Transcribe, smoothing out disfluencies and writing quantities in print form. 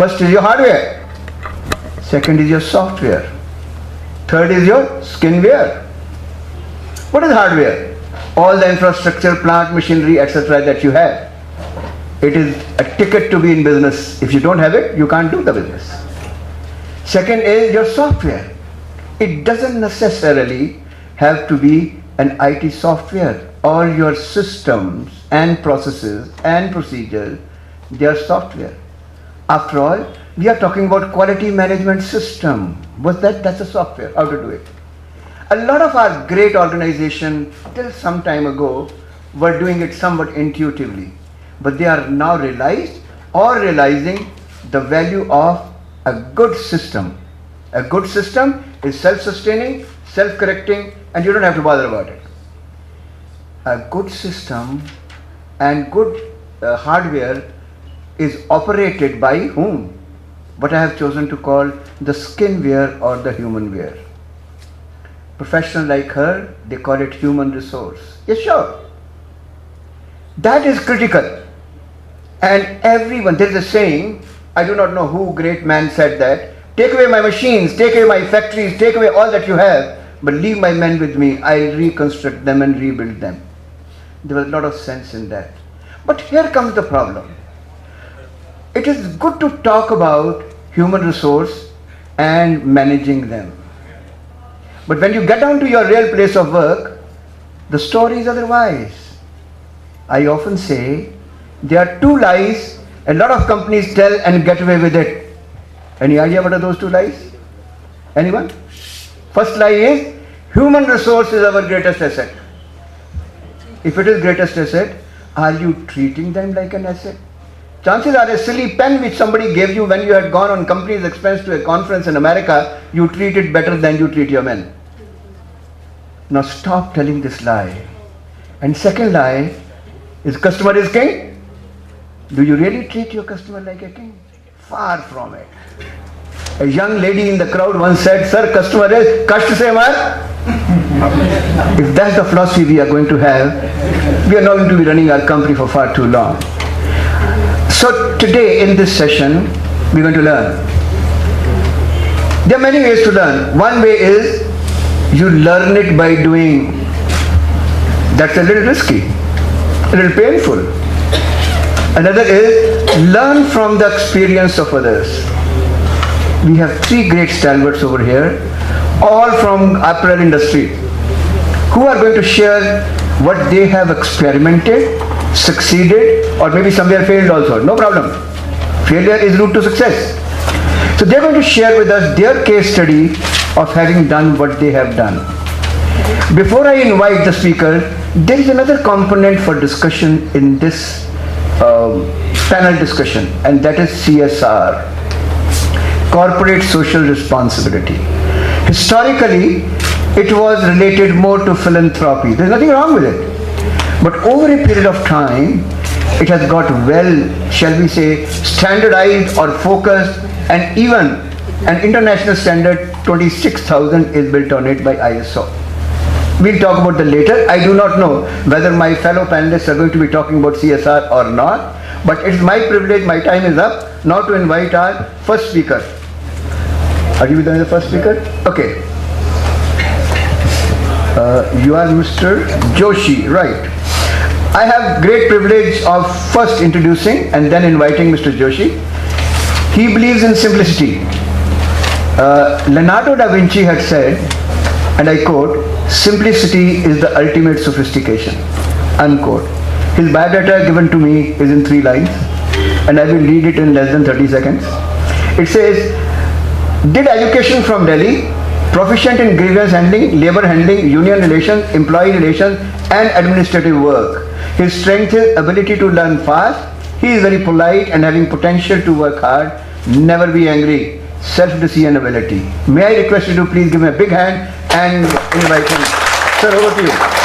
First is your hardware. Second is your software. Third is your skinware. What is hardware? All the infrastructure, plant, machinery, etc. that you have. It is a ticket to be in business. If you don't have it, you can't do the business. Second is your software. It doesn't necessarily have to be an IT software. All your systems and processes and procedures, they are software. After all, we are talking about quality management system. That's a software, how to do it. A lot of our great organizations till some time ago were doing it somewhat intuitively, but they are now realizing the value of a good system. A good system is self-sustaining, self-correcting, and you don't have to bother about it. A good system and good hardware is operated by whom? What I have chosen to call the skinware or the humanware. Professional like her, they call it human resource. Yes, sure. That is critical. And everyone, there is a saying, I do not know who great man said that, take away my machines, take away my factories, take away all that you have, but leave my men with me, I'll reconstruct them and rebuild them. There was a lot of sense in that. But here comes the problem. It is good to talk about human resource and managing them. But when you get down to your real place of work, the story is otherwise. I often say, there are two lies a lot of companies tell and get away with it. Any idea what are those two lies? Anyone? First lie is, human resource is our greatest asset. If it is greatest asset, are you treating them like an asset? Chances are a silly pen which somebody gave you when you had gone on company's expense to a conference in America, you treat it better than you treat your men. Now stop telling this lie. And second lie is customer is king. Do you really treat your customer like a king? Far from it. A young lady in the crowd once said, Sir, customer is kasht se maar. If that's the philosophy we are going to have, we are not going to be running our company for far too long. So today in this session, we're going to learn. There are many ways to learn. One way is you learn it by doing. That's a little risky, a little painful. Another is learn from the experience of others. We have three great stalwarts over here, all from apparel industry, who are going to share what they have experimented, succeeded, or maybe somewhere failed also. No problem. Failure is route to success. So they're going to share with us their case study of having done what they have done. Before I invite the speaker, there is another component for discussion in this panel discussion, and that is CSR, Corporate Social Responsibility. Historically, it was related more to philanthropy. There's nothing wrong with it. But over a period of time, it has got well, shall we say, standardized or focused, and even an international standard 26,000 is built on it by ISO. We'll talk about that later. I do not know whether my fellow panelists are going to be talking about CSR or not, but it's my privilege, my time is up, now to invite our first speaker. Are you with the first speaker? Okay. You are Mr. Joshi, right? I have great privilege of first introducing and then inviting Mr. Joshi. He believes in simplicity. Leonardo da Vinci had said, and I quote, simplicity is the ultimate sophistication, unquote. His biodata given to me is in 3 lines, and I will read it in less than 30 seconds. It says, did education from Delhi, proficient in grievance handling, labor handling, union relations, employee relations, and administrative work. His strength is ability to learn fast. He is very polite and having potential to work hard, never be angry, self-decision ability. May I request you to please give me a big hand and invite him. Sir, over to you.